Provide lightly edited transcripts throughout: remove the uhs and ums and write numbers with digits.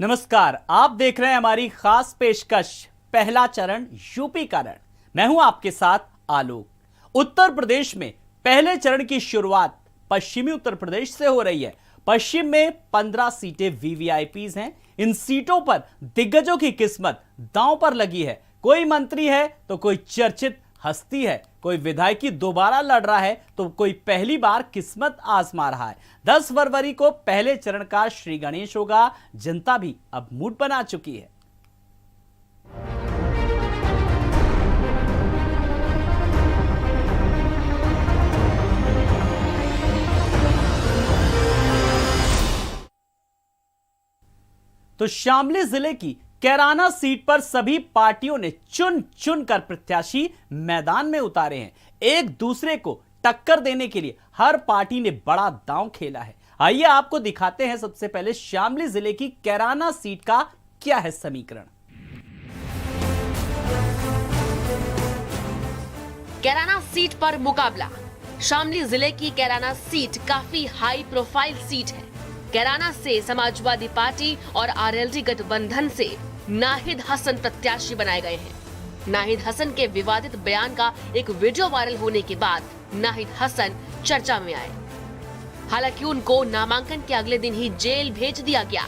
नमस्कार, आप देख रहे हैं हमारी खास पेशकश पहला चरण यूपी का रण। मैं हूं आपके साथ आलोक। उत्तर प्रदेश में पहले चरण की शुरुआत पश्चिमी उत्तर प्रदेश से हो रही है। पश्चिम में 15 सीटें वीवीआईपीज हैं। इन सीटों पर दिग्गजों की किस्मत दांव पर लगी है। कोई मंत्री है तो कोई चर्चित हस्ती है, कोई विधायकी दोबारा लड़ रहा है तो कोई पहली बार किस्मत आजमा रहा है। 10 फरवरी को पहले चरण का श्री गणेश होगा। जनता भी अब मूड बना चुकी है। तो शामली जिले की कैराना सीट पर सभी पार्टियों ने चुन चुन कर प्रत्याशी मैदान में उतारे हैं। एक दूसरे को टक्कर देने के लिए हर पार्टी ने बड़ा दांव खेला है। आइए आपको दिखाते हैं सबसे पहले शामली जिले की कैराना सीट का क्या है समीकरण। कैराना सीट पर मुकाबला। शामली जिले की कैराना सीट काफी हाई प्रोफाइल सीट है। कैराना से समाजवादी पार्टी और आरएलडी गठबंधन से नाहिद हसन प्रत्याशी बनाए गए हैं। नाहिद हसन के विवादित बयान का एक वीडियो वायरल होने के बाद नाहिद हसन चर्चा में आए। हालांकि उनको नामांकन के अगले दिन ही जेल भेज दिया गया।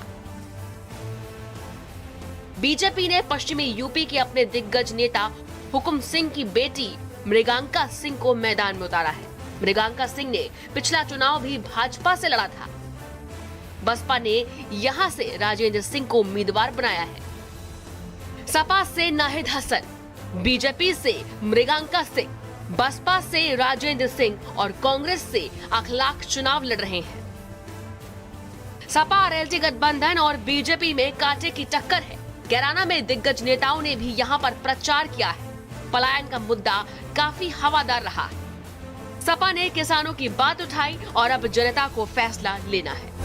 बीजेपी ने पश्चिमी यूपी के अपने दिग्गज नेता हुकुम सिंह की बेटी मृगांका सिंह को मैदान में उतारा है। मृगांका सिंह ने पिछला चुनाव भी भाजपा से लड़ा था। बसपा ने यहां से राजेंद्र सिंह को उम्मीदवार बनाया है। सपा से नाहिद हसन, बीजेपी से मृगांका सिंह, बसपा से राजेंद्र सिंह और कांग्रेस से अखलाक चुनाव लड़ रहे हैं। सपा आरएलडी गठबंधन और बीजेपी में कांटे की टक्कर है। कैराना में दिग्गज नेताओं ने भी यहां पर प्रचार किया है। पलायन का मुद्दा काफी हवादार रहा है। सपा ने किसानों की बात उठाई और अब जनता को फैसला लेना है।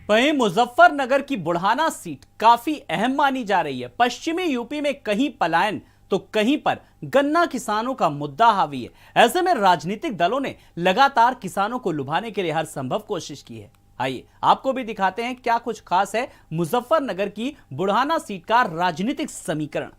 वहीं मुजफ्फरनगर की बुढ़ाना सीट काफी अहम मानी जा रही है। पश्चिमी यूपी में कहीं पलायन तो कहीं पर गन्ना किसानों का मुद्दा हावी है। ऐसे में राजनीतिक दलों ने लगातार किसानों को लुभाने के लिए हर संभव कोशिश की है। आइए आपको भी दिखाते हैं क्या कुछ खास है मुजफ्फरनगर की बुढ़ाना सीट का राजनीतिक समीकरण।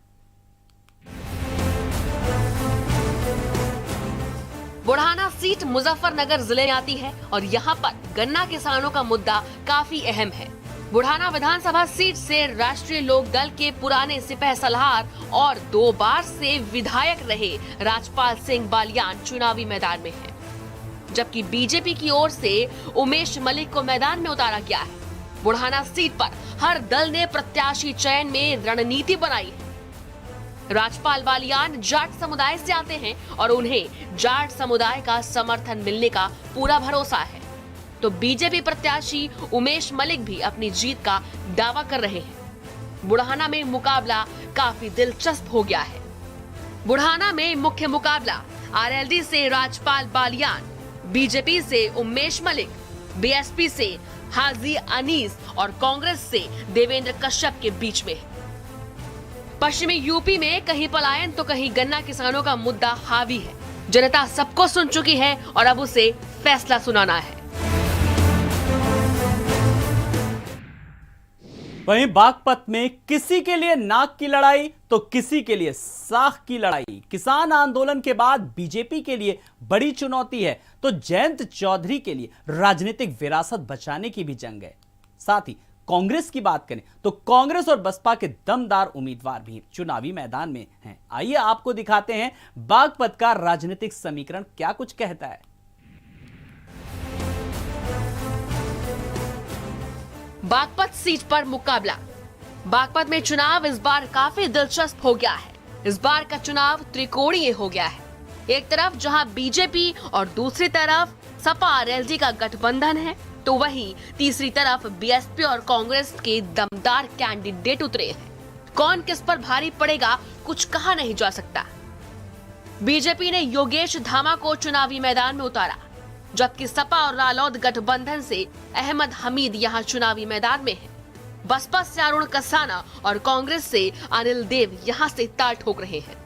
बुढ़ाना सीट मुजफ्फरनगर जिले में आती है और यहाँ पर गन्ना किसानों का मुद्दा काफी अहम है। बुढ़ाना विधानसभा सीट से राष्ट्रीय लोक दल के पुराने सिपह सलाहकार और 2 बार से विधायक रहे राजपाल सिंह बालियान चुनावी मैदान में हैं, जबकि बीजेपी की ओर से उमेश मलिक को मैदान में उतारा गया है। बुढ़ाना सीट पर हर दल ने प्रत्याशी चयन में रणनीति बनाई है। राजपाल बालियान जाट समुदाय से आते हैं और उन्हें जाट समुदाय का समर्थन मिलने का पूरा भरोसा है। तो बीजेपी प्रत्याशी उमेश मलिक भी अपनी जीत का दावा कर रहे हैं। बुढ़ाना में मुकाबला काफी दिलचस्प हो गया है। बुढ़ाना में मुख्य मुकाबला आरएलडी से राजपाल बालियान, बीजेपी से उमेश मलिक, बीएसपी से हाजी अनीस और कांग्रेस से देवेंद्र कश्यप के बीच में है। पश्चिमी यूपी में कहीं पलायन तो कहीं गन्ना किसानों का मुद्दा हावी है। जनता सबको सुन चुकी है और अब उसे फैसला सुनाना है। वहीं बागपत में किसी के लिए नाक की लड़ाई तो किसी के लिए साख की लड़ाई। किसान आंदोलन के बाद बीजेपी के लिए बड़ी चुनौती है तो जयंत चौधरी के लिए राजनीतिक विरासत बचाने की भी जंग है। साथ ही कांग्रेस की बात करें तो कांग्रेस और बसपा के दमदार उम्मीदवार भी चुनावी मैदान में हैं। आइए आपको दिखाते हैं बागपत का राजनीतिक समीकरण क्या कुछ कहता है। बागपत सीट पर मुकाबला। बागपत में चुनाव इस बार काफी दिलचस्प हो गया है। इस बार का चुनाव त्रिकोणीय हो गया है। एक तरफ जहां बीजेपी और दूसरी तरफ सपा आरएलडी का गठबंधन है, तो वहीं तीसरी तरफ बीएसपी और कांग्रेस के दमदार कैंडिडेट उतरे हैं। कौन किस पर भारी पड़ेगा कुछ कहा नहीं जा सकता। बीजेपी ने योगेश धामा को चुनावी मैदान में उतारा, जबकि सपा और रालोद गठबंधन से अहमद हमीद यहां चुनावी मैदान में है। बसपा से अरुण कसाना और कांग्रेस से अनिल देव यहां से ताल ठोक रहे हैं।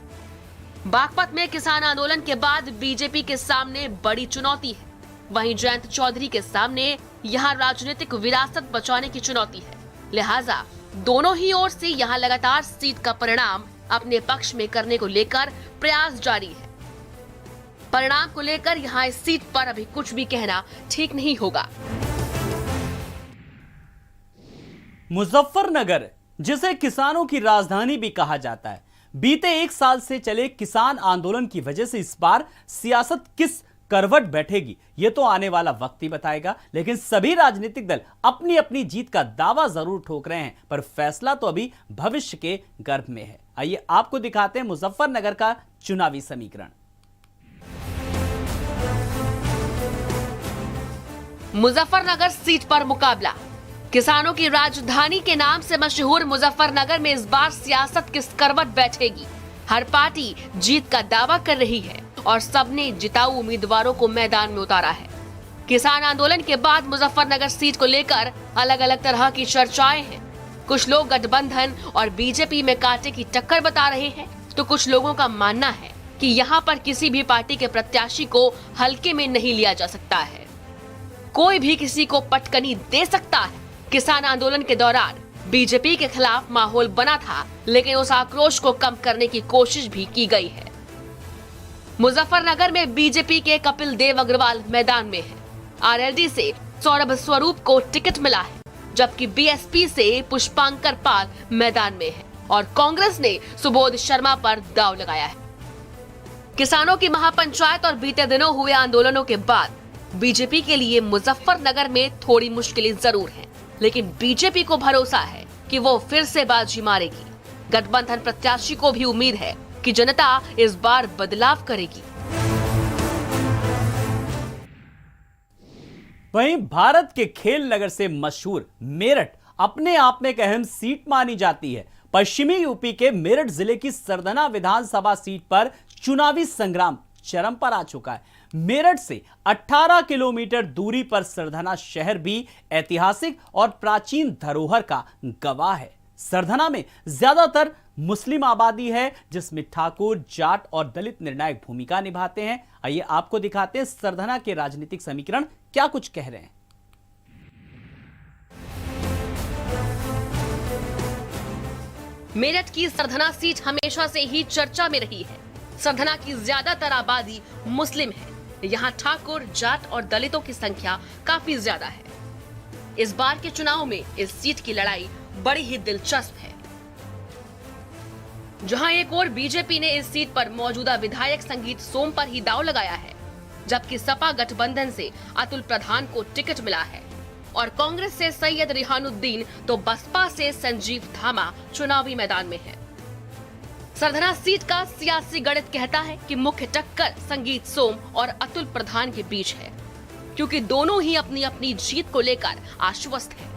बागपत में किसान आंदोलन के बाद बीजेपी के सामने बड़ी चुनौती है। वहीं जयंत चौधरी के सामने यहाँ राजनीतिक विरासत बचाने की चुनौती है। लिहाजा दोनों ही ओर से यहाँ लगातार सीट का परिणाम अपने पक्ष में करने को लेकर प्रयास जारी है। परिणाम को लेकर यहाँ इस सीट पर अभी कुछ भी कहना ठीक नहीं होगा। मुजफ्फरनगर, जिसे किसानों की राजधानी भी कहा जाता है, बीते 1 साल से चले किसान आंदोलन की वजह से इस बार सियासत किस करवट बैठेगी यह तो आने वाला वक्त ही बताएगा। लेकिन सभी राजनीतिक दल अपनी अपनी जीत का दावा जरूर ठोक रहे हैं, पर फैसला तो अभी भविष्य के गर्भ में है। आइए आपको दिखाते हैं मुजफ्फरनगर का चुनावी समीकरण। मुजफ्फरनगर सीट पर मुकाबला। किसानों की राजधानी के नाम से मशहूर मुजफ्फरनगर में इस बार सियासत किस करवट बैठेगी। हर पार्टी जीत का दावा कर रही है और सबने जिताऊ उम्मीदवारों को मैदान में उतारा है। किसान आंदोलन के बाद मुजफ्फरनगर सीट को लेकर अलग अलग तरह की चर्चाएं हैं। कुछ लोग गठबंधन और बीजेपी में कांटे की टक्कर बता रहे हैं, तो कुछ लोगों का मानना है कि यहाँ पर किसी भी पार्टी के प्रत्याशी को हल्के में नहीं लिया जा सकता है। कोई भी किसी को पटकनी दे सकता है। किसान आंदोलन के दौरान बीजेपी के खिलाफ माहौल बना था, लेकिन उस आक्रोश को कम करने की कोशिश भी की गई है। मुजफ्फरनगर में बीजेपी के कपिल देव अग्रवाल मैदान में है। आरएलडी से सौरभ स्वरूप को टिकट मिला है, जबकि बीएसपी से पुष्पांकर पाल मैदान में है और कांग्रेस ने सुबोध शर्मा पर दांव लगाया है। किसानों की महापंचायत और बीते दिनों हुए आंदोलनों के बाद बीजेपी के लिए मुजफ्फरनगर में थोड़ी मुश्किलें जरूर हैं, लेकिन बीजेपी को भरोसा है कि वो फिर से बाजी मारेगी। गठबंधन प्रत्याशी को भी उम्मीद है कि जनता इस बार बदलाव करेगी। वहीं भारत के खेल नगर से मशहूर मेरठ अपने आप में एक अहम सीट मानी जाती है। पश्चिमी यूपी के मेरठ जिले की सरधना विधानसभा सीट पर चुनावी संग्राम चरम पर आ चुका है। मेरठ से 18 किलोमीटर दूरी पर सरधना शहर भी ऐतिहासिक और प्राचीन धरोहर का गवाह है। सरधना में ज्यादातर मुस्लिम आबादी है, जिसमें ठाकुर, जाट और दलित निर्णायक भूमिका निभाते हैं। आइए आपको दिखाते हैं सरधना के राजनीतिक समीकरण क्या कुछ कह रहे हैं। मेरठ की सरधना सीट हमेशा से ही चर्चा में रही है। सरधना की ज्यादातर आबादी मुस्लिम है। यहाँ ठाकुर, जाट और दलितों की संख्या काफी ज्यादा है। इस बार के चुनाव में इस सीट की लड़ाई बड़ी ही दिलचस्प है। जहां एक ओर बीजेपी ने इस सीट पर मौजूदा विधायक संगीत सोम पर ही दांव लगाया है, जबकि सपा गठबंधन से अतुल प्रधान को टिकट मिला है और कांग्रेस से सैयद रिहानुद्दीन तो बसपा से संजीव धामा चुनावी मैदान में है। सरधना सीट का सियासी गणित कहता है कि मुख्य टक्कर संगीत सोम और अतुल प्रधान के बीच है, क्योंकि दोनों ही अपनी अपनी जीत को लेकर आश्वस्त हैं।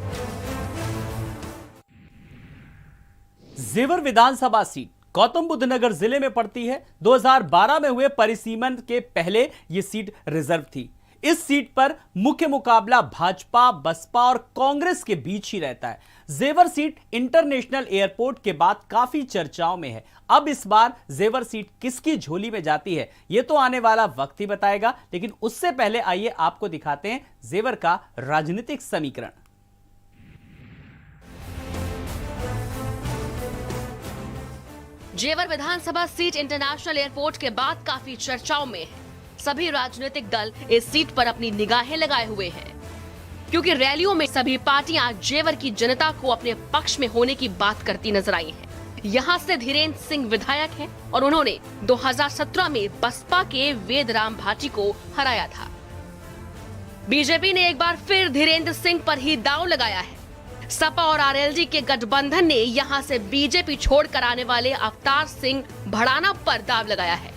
जेवर विधानसभा सीट गौतम बुद्ध नगर जिले में पड़ती है। 2012 में हुए परिसीमन के पहले यह सीट रिजर्व थी। इस सीट पर मुख्य मुकाबला भाजपा, बसपा और कांग्रेस के बीच ही रहता है। जेवर सीट इंटरनेशनल एयरपोर्ट के बाद काफी चर्चाओं में है। अब इस बार जेवर सीट किसकी झोली में जाती है यह तो आने वाला वक्त ही बताएगा, लेकिन उससे पहले आइए आपको दिखाते हैं जेवर का राजनीतिक समीकरण। जेवर विधानसभा सीट इंटरनेशनल एयरपोर्ट के बाद काफी चर्चाओं में है। सभी राजनीतिक दल इस सीट पर अपनी निगाहें लगाए हुए हैं, क्योंकि रैलियों में सभी पार्टियां जेवर की जनता को अपने पक्ष में होने की बात करती नजर आई हैं। यहां से धीरेन्द्र सिंह विधायक हैं और उन्होंने 2017 में बसपा के वेदराम भाटी को हराया था। बीजेपी ने एक बार फिर धीरेन्द्र सिंह पर ही दांव लगाया है। सपा और आरएलडी के गठबंधन ने यहां से बीजेपी छोड़कर आने वाले अवतार सिंह भड़ाना पर दांव लगाया है।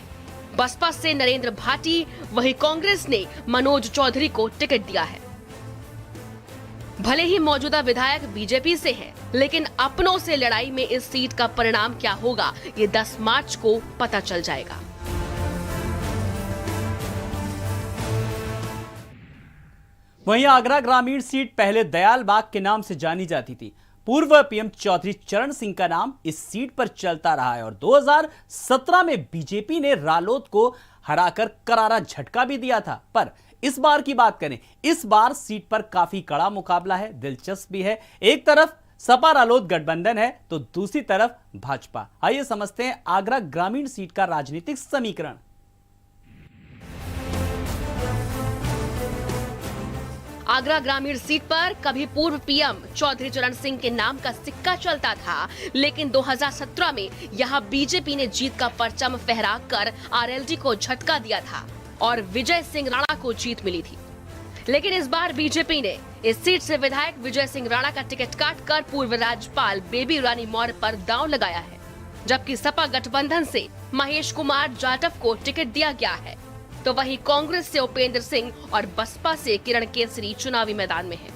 बसपा से नरेंद्र भाटी, वहीं कांग्रेस ने मनोज चौधरी को टिकट दिया है। भले ही मौजूदा विधायक बीजेपी से है, लेकिन अपनों से लड़ाई में इस सीट का परिणाम क्या होगा ये 10 मार्च को पता चल जाएगा। वहीं आगरा ग्रामीण सीट पहले दयाल बाग के नाम से जानी जाती थी। पूर्व पीएम चौधरी चरण सिंह का नाम इस सीट पर चलता रहा है और 2017 में बीजेपी ने रालोद को हराकर करारा झटका भी दिया था। पर इस बार की बात करें, इस बार सीट पर काफी कड़ा मुकाबला है, दिलचस्प भी है। एक तरफ सपा रालोद गठबंधन है तो दूसरी तरफ भाजपा। आइए समझते हैं आगरा ग्रामीण सीट का राजनीतिक समीकरण। आगरा ग्रामीण सीट पर कभी पूर्व पीएम चौधरी चरण सिंह के नाम का सिक्का चलता था, लेकिन 2017 में यहां बीजेपी ने जीत का परचम फहराकर आरएलडी को झटका दिया था और विजय सिंह राणा को जीत मिली थी। लेकिन इस बार बीजेपी ने इस सीट से विधायक विजय सिंह राणा का टिकट काटकर पूर्व राज्यपाल बेबी रानी मौर्य पर दांव लगाया है, जबकि सपा गठबंधन से महेश कुमार जाटव को टिकट दिया गया है, तो वहीं कांग्रेस से उपेंद्र सिंह और बसपा से किरण केसरी चुनावी मैदान में हैं।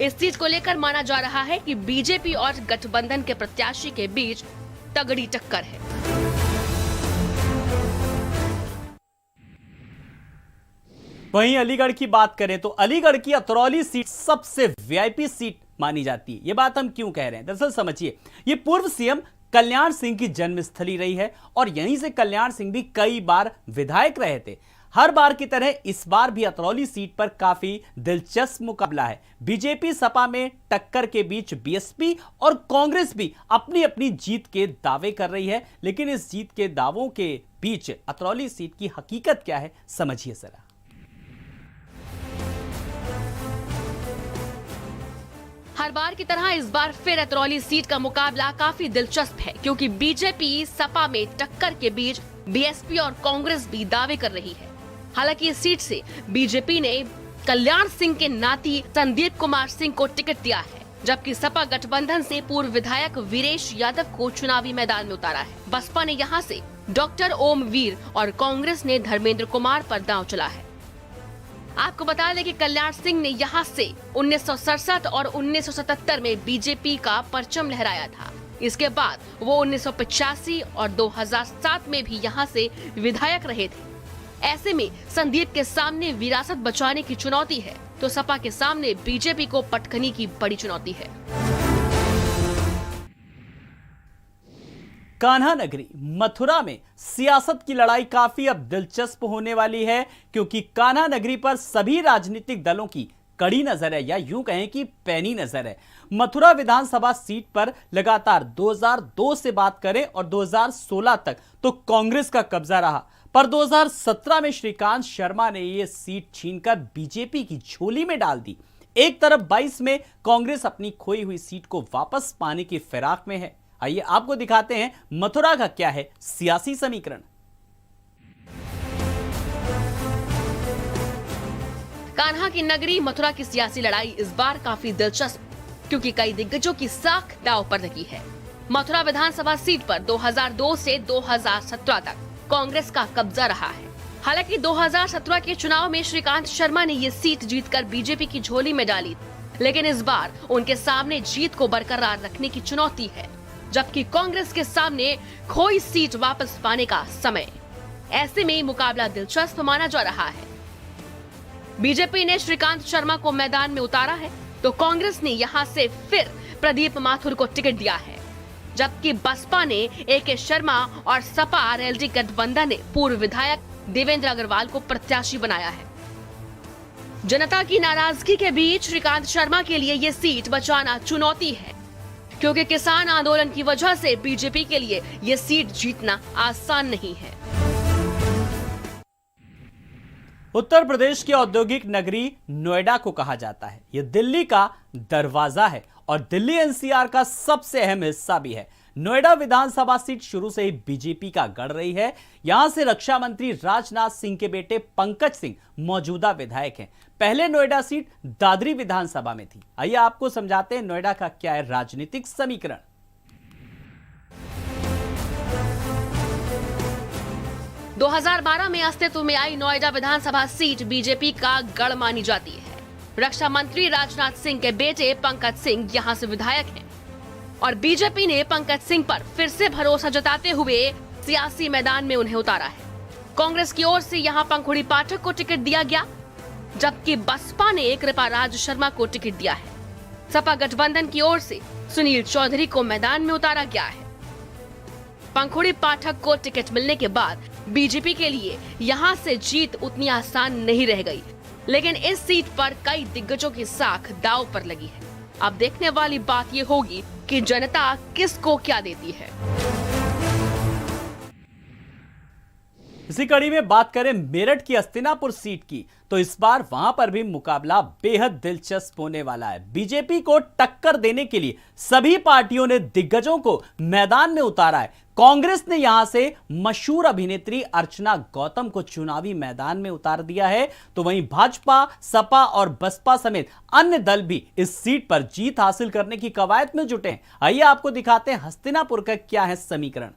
इस सीट को लेकर माना जा रहा है कि बीजेपी और गठबंधन के प्रत्याशी के बीच तगड़ी टक्कर है। वहीं अलीगढ़ की बात करें तो अलीगढ़ की अतरौली सीट सबसे वीआईपी सीट मानी जाती है। यह बात हम क्यों कह रहे हैं, दरअसल समझिए, ये पूर्व सीएम कल्याण सिंह की जन्मस्थली रही है और यहीं से कल्याण सिंह भी कई बार विधायक रहे थे। हर बार की तरह इस बार भी अतरौली सीट पर काफी दिलचस्प मुकाबला है। बीजेपी सपा में टक्कर के बीच बीएसपी और कांग्रेस भी अपनी अपनी जीत के दावे कर रही है, लेकिन इस जीत के दावों के बीच अतरौली सीट की हकीकत क्या है, समझिए जरा। हर बार की तरह इस बार फिर अतरौली सीट का मुकाबला काफी दिलचस्प है, क्योंकि बीजेपी सपा में टक्कर के बीच बीएसपी और कांग्रेस भी दावे कर रही है। हालांकि इस सीट से बीजेपी ने कल्याण सिंह के नाती संदीप कुमार सिंह को टिकट दिया है, जबकि सपा गठबंधन से पूर्व विधायक वीरेश यादव को चुनावी मैदान में उतारा है। बसपा ने यहां से डॉक्टर ओम वीर और कांग्रेस ने धर्मेंद्र कुमार पर दांव चला है। आपको बता दें कि कल्याण सिंह ने यहां से 1967 और 1977 में बीजेपी का परचम लहराया था। इसके बाद वो 1985 और 2007 में भी यहां से विधायक रहे थे। ऐसे में संदीप के सामने विरासत बचाने की चुनौती है, तो सपा के सामने बीजेपी को पटखनी की बड़ी चुनौती है। कान्हा नगरी मथुरा में सियासत की लड़ाई काफी अब दिलचस्प होने वाली है, क्योंकि कान्हा नगरी पर सभी राजनीतिक दलों की कड़ी नजर है, या यूं कहें कि पैनी नजर है। मथुरा विधानसभा सीट पर लगातार 2002 से बात करें और 2016 तक तो कांग्रेस का कब्जा रहा, पर 2017 में श्रीकांत शर्मा ने यह सीट छीनकर बीजेपी की झोली में डाल दी। एक तरफ 22 में कांग्रेस अपनी खोई हुई सीट को वापस पाने की फिराक में है। आइए आपको दिखाते हैं मथुरा का क्या है सियासी समीकरण। कान्हा की नगरी मथुरा की सियासी लड़ाई इस बार काफी दिलचस्प, क्योंकि कई दिग्गजों की साख दांव पर लगी है। मथुरा विधानसभा सीट पर 2002 से 2017 तक कांग्रेस का कब्जा रहा है। हालांकि 2017 के चुनाव में श्रीकांत शर्मा ने ये सीट जीतकर बीजेपी की झोली में डाली, लेकिन इस बार उनके सामने जीत को बरकरार रखने की चुनौती है, जबकि कांग्रेस के सामने खोई सीट वापस पाने का समय। ऐसे में मुकाबला दिलचस्प माना जा रहा है। बीजेपी ने श्रीकांत शर्मा को मैदान में उतारा है, तो कांग्रेस ने यहां से फिर प्रदीप माथुर को टिकट दिया है, जबकि बसपा ने AK शर्मा और सपा आरएलडी गठबंधन ने पूर्व विधायक देवेंद्र अग्रवाल को प्रत्याशी बनाया है। जनता की नाराजगी के बीच श्रीकांत शर्मा के लिए ये सीट बचाना चुनौती है, क्योंकि किसान आंदोलन की वजह से बीजेपी के लिए ये सीट जीतना आसान नहीं है। उत्तर प्रदेश की औद्योगिक नगरी नोएडा को कहा जाता है। यह दिल्ली का दरवाजा है और दिल्ली एनसीआर का सबसे अहम हिस्सा भी है। नोएडा विधानसभा सीट शुरू से ही बीजेपी का गढ़ रही है। यहां से रक्षा मंत्री राजनाथ सिंह के बेटे पंकज सिंह मौजूदा विधायक हैं। पहले नोएडा सीट दादरी विधानसभा में थी। आइए आपको समझाते हैं नोएडा का क्या है राजनीतिक समीकरण। 2012 में अस्तित्व में आई नोएडा विधानसभा सीट बीजेपी का गढ़ मानी जाती है। रक्षा मंत्री राजनाथ सिंह के बेटे पंकज सिंह यहां से विधायक हैं और बीजेपी ने पंकज सिंह पर फिर से भरोसा जताते हुए सियासी मैदान में उन्हें उतारा है। कांग्रेस की ओर से यहां पंखुड़ी पाठक को टिकट दिया गया, जबकि बसपा ने कृपाराज शर्मा को टिकट दिया है। सपा गठबंधन की ओर से सुनील चौधरी को मैदान में उतारा गया है। पंखुड़ी पाठक को टिकट मिलने के बाद बीजेपी के लिए यहाँ से जीत उतनी आसान नहीं रह गई, लेकिन इस सीट पर कई दिग्गजों की साख दांव पर लगी है। अब देखने वाली बात ये होगी कि जनता किसको क्या देती है। इसी कड़ी में बात करें मेरठ की हस्तिनापुर सीट की, तो इस बार वहां पर भी मुकाबला बेहद दिलचस्प होने वाला है। बीजेपी को टक्कर देने के लिए सभी पार्टियों ने दिग्गजों को मैदान में उतारा है। कांग्रेस ने यहां से मशहूर अभिनेत्री अर्चना गौतम को चुनावी मैदान में उतार दिया है, तो वहीं भाजपा, सपा और बसपा समेत अन्य दल भी इस सीट पर जीत हासिल करने की कवायद में जुटे हैं। आइए आपको दिखाते हैं हस्तिनापुर का क्या है समीकरण।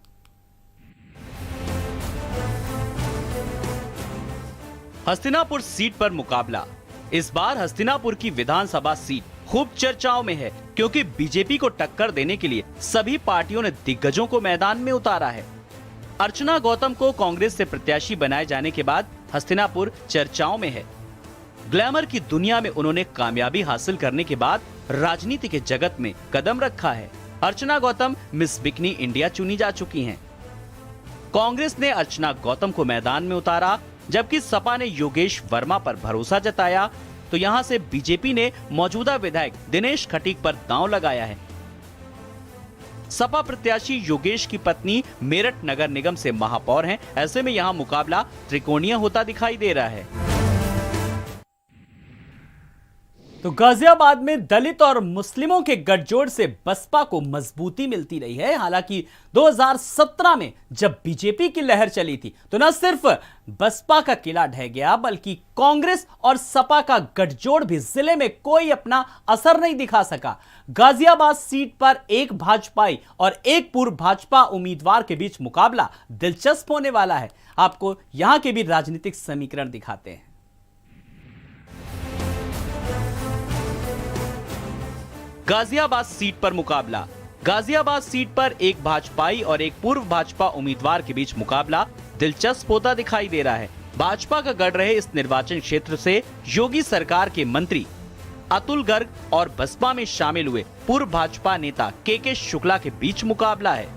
हस्तिनापुर सीट पर मुकाबला। इस बार हस्तिनापुर की विधानसभा सीट खूब चर्चाओं में है, क्योंकि बीजेपी को टक्कर देने के लिए सभी पार्टियों ने दिग्गजों को मैदान में उतारा है। अर्चना गौतम को कांग्रेस से प्रत्याशी बनाए जाने के बाद हस्तिनापुर चर्चाओं में है। ग्लैमर की दुनिया में उन्होंने कामयाबी हासिल करने के बाद राजनीति के जगत में कदम रखा है। अर्चना गौतम मिस बिकनी इंडिया चुनी जा चुकी हैं। कांग्रेस ने अर्चना गौतम को मैदान में उतारा, जबकि सपा ने योगेश वर्मा पर भरोसा जताया, तो यहां से बीजेपी ने मौजूदा विधायक दिनेश खटीक पर दांव लगाया है। सपा प्रत्याशी योगेश की पत्नी मेरठ नगर निगम से महापौर हैं, ऐसे में यहां मुकाबला त्रिकोणीय होता दिखाई दे रहा है। तो गाजियाबाद में दलित और मुस्लिमों के गठजोड़ से बसपा को मजबूती मिलती रही है। हालांकि 2017 में जब बीजेपी की लहर चली थी, तो न सिर्फ बसपा का किला ढह गया, बल्कि कांग्रेस और सपा का गठजोड़ भी जिले में कोई अपना असर नहीं दिखा सका। गाजियाबाद सीट पर एक भाजपाई और एक पूर्व भाजपा उम्मीदवार के बीच मुकाबला दिलचस्प होने वाला है। आपको यहां के भी राजनीतिक समीकरण दिखाते हैं। गाजियाबाद सीट पर मुकाबला। गाजियाबाद सीट पर एक भाजपाई और एक पूर्व भाजपा उम्मीदवार के बीच मुकाबला दिलचस्प होता दिखाई दे रहा है। भाजपा का गढ़ रहे इस निर्वाचन क्षेत्र से योगी सरकार के मंत्री अतुल गर्ग और बसपा में शामिल हुए पूर्व भाजपा नेता के शुक्ला के बीच मुकाबला है।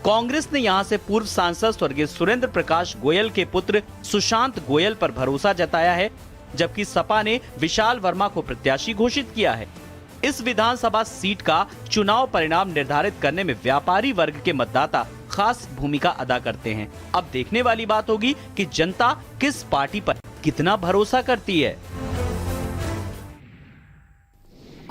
कांग्रेस ने यहां से पूर्व सांसद स्वर्गीय सुरेंद्र प्रकाश गोयल के पुत्र सुशांत गोयल पर भरोसा जताया है, जबकि सपा ने विशाल वर्मा को प्रत्याशी घोषित किया है। इस विधानसभा सीट का चुनाव परिणाम निर्धारित करने में व्यापारी वर्ग के मतदाता खास भूमिका अदा करते हैं। अब देखने वाली बात होगी कि जनता किस पार्टी पर कितना भरोसा करती है।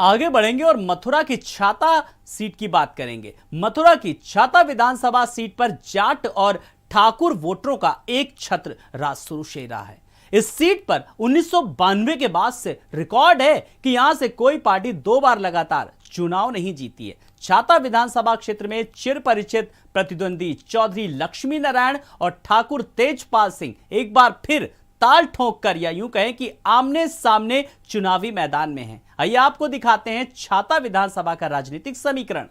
आगे बढ़ेंगे और मथुरा की छाता सीट की बात करेंगे। मथुरा की छाता विधानसभा सीट पर जाट और ठाकुर वोटरों का एक छत्र राज शुरू से रहा है। इस सीट पर 1992 के बाद से रिकॉर्ड है कि यहां से कोई पार्टी 2 बार लगातार चुनाव नहीं जीती है। छाता विधानसभा क्षेत्र में चिर परिचित प्रतिद्वंदी चौधरी लक्ष्मी नारायण और ठाकुर तेजपाल सिंह एक बार फिर ताल ठोंक कर, या यूं कहें कि आमने सामने चुनावी मैदान में हैं। आइए आपको दिखाते हैं छाता विधानसभा का राजनीतिक समीकरण।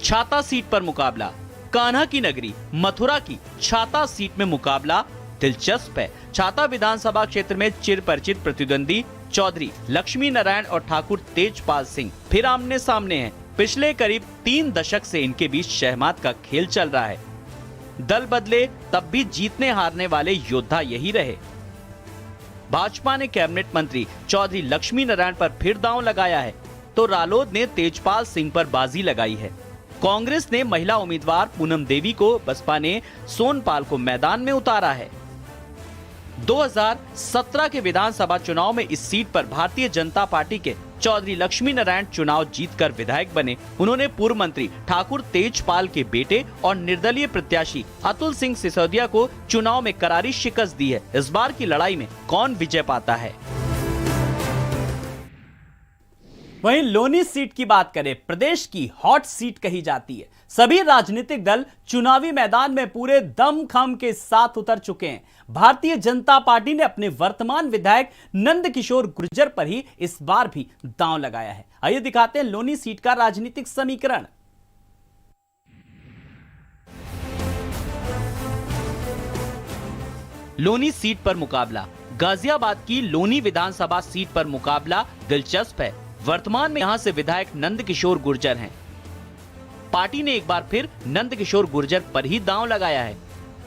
छाता सीट पर मुकाबला। कान्हा की नगरी मथुरा की छाता सीट में मुकाबला दिलचस्प है। छाता विधानसभा क्षेत्र में चिर परिचित प्रतिद्वंदी चौधरी लक्ष्मी नारायण और ठाकुर तेजपाल सिंह फिर आमने सामने हैं। पिछले करीब 3 दशक से इनके बीच शहमात का खेल चल रहा है। दल बदले तब भी जीतने हारने वाले योद्धा यही रहे। भाजपा ने कैबिनेट मंत्री चौधरी लक्ष्मी नारायण पर फिर दांव लगाया है, तो रालोद ने तेजपाल सिंह पर बाजी लगाई है। कांग्रेस ने महिला उम्मीदवार पूनम देवी को, बसपा ने सोनपाल को मैदान में उतारा है। 2017 के विधानसभा चुनाव में इस सीट पर भारतीय जनता पार्टी के चौधरी लक्ष्मी नारायण चुनाव जीतकर विधायक बने। उन्होंने पूर्व मंत्री ठाकुर तेजपाल के बेटे और निर्दलीय प्रत्याशी अतुल सिंह सिसोदिया को चुनाव में करारी शिकस्त दी है। इस बार की लड़ाई में कौन विजय पाता है? वहीं लोनी सीट की बात करें, प्रदेश की हॉट सीट कही जाती है। सभी राजनीतिक दल चुनावी मैदान में पूरे दमखम के साथ उतर चुके हैं। भारतीय जनता पार्टी ने अपने वर्तमान विधायक नंद किशोर गुर्जर पर ही इस बार भी दांव लगाया है। आइए दिखाते हैं लोनी सीट का राजनीतिक समीकरण। लोनी सीट पर मुकाबला। गाजियाबाद की लोनी विधानसभा सीट पर मुकाबला दिलचस्प है। वर्तमान में यहां से विधायक नंद किशोर गुर्जर हैं। पार्टी ने एक बार फिर नंदकिशोर गुर्जर पर ही दांव लगाया है।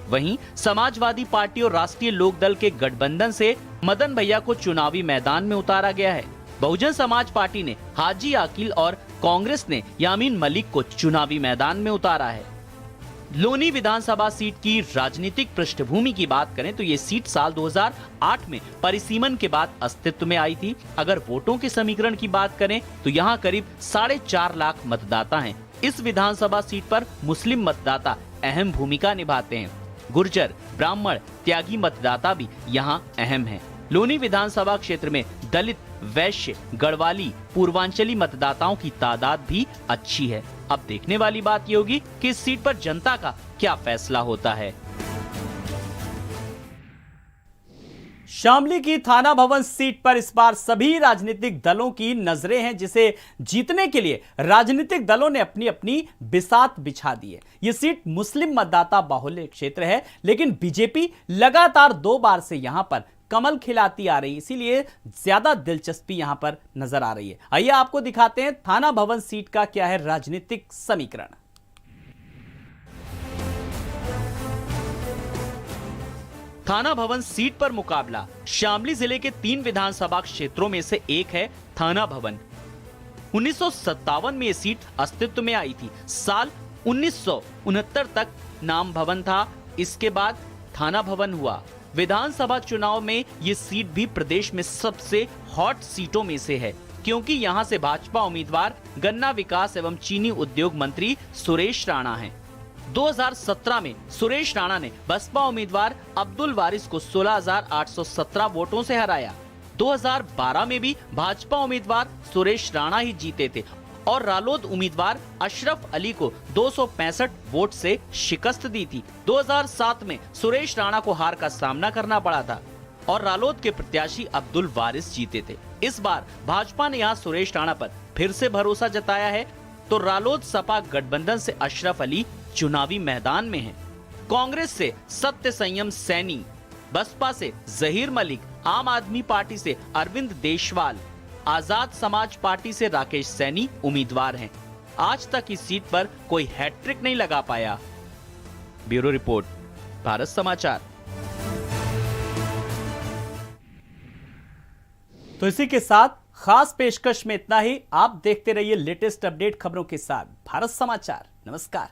वहीं समाजवादी पार्टी और राष्ट्रीय लोकदल के गठबंधन से मदन भैया को चुनावी मैदान में उतारा गया है। बहुजन समाज पार्टी ने हाजी आकिल और कांग्रेस ने यामीन मलिक को चुनावी मैदान में उतारा है। लोनी विधानसभा सीट की राजनीतिक पृष्ठभूमि की बात करें तो ये सीट साल 2008 में परिसीमन के बाद अस्तित्व में आई थी। अगर वोटों के समीकरण की बात करें तो यहाँ करीब 4.5 लाख मतदाता हैं। इस विधानसभा सीट पर मुस्लिम मतदाता अहम भूमिका निभाते हैं। गुर्जर, ब्राह्मण, त्यागी मतदाता भी यहाँ अहम हैं। लोनी विधानसभा क्षेत्र में दलित, वैश्य, गढ़वाली, पूर्वांचली मतदाताओं की तादाद भी अच्छी है। अब देखने वाली बात ये होगी कि इस सीट पर जनता का क्या फैसला होता है। शामली की थाना भवन सीट पर इस बार सभी राजनीतिक दलों की नजरें हैं, जिसे जीतने के लिए राजनीतिक दलों ने अपनी अपनी बिसात बिछा दी है। यह सीट मुस्लिम मतदाता बाहुल्य क्षेत्र है, लेकिन बीजेपी लगातार 2 बार से यहां पर कमल खिलाती आ रही, इसीलिए ज्यादा दिलचस्पी यहां पर नजर आ रही है। आइए आपको दिखाते हैं थाना भवन सीट का क्या है राजनीतिक समीकरण। थाना भवन सीट पर मुकाबला शामली जिले के 3 विधानसभा क्षेत्रों में से एक है थाना भवन। 1957 में यह सीट अस्तित्व में आई थी। साल 1969 तक नाम भवन था, इसके बाद थाना भवन हुआ। विधानसभा चुनाव में ये सीट भी प्रदेश में सबसे हॉट सीटों में से है, क्योंकि यहां से भाजपा उम्मीदवार गन्ना विकास एवं चीनी उद्योग मंत्री सुरेश राणा हैं। 2017 में सुरेश राणा ने बसपा उम्मीदवार अब्दुल वारिस को 16,817 वोटों से हराया। 2012 में भी भाजपा उम्मीदवार सुरेश राणा ही जीते थे और रालोद उम्मीदवार अशरफ अली को 265 वोट से शिकस्त दी थी। 2007 में सुरेश राणा को हार का सामना करना पड़ा था और रालोद के प्रत्याशी अब्दुल वारिस जीते थे। इस बार भाजपा ने यहाँ सुरेश राणा पर फिर से भरोसा जताया है, तो रालोद सपा गठबंधन से अशरफ अली चुनावी मैदान में हैं। कांग्रेस से सत्य संयम सैनी, बसपा से जहीर मलिक, आम आदमी पार्टी से अरविंद देशवाल, आजाद समाज पार्टी से राकेश सैनी उम्मीदवार हैं। आज तक इस सीट पर कोई हैट्रिक नहीं लगा पाया। ब्यूरो रिपोर्ट, भारत समाचार। तो इसी के साथ खास पेशकश में इतना ही। आप देखते रहिए लेटेस्ट अपडेट खबरों के साथ भारत समाचार। नमस्कार।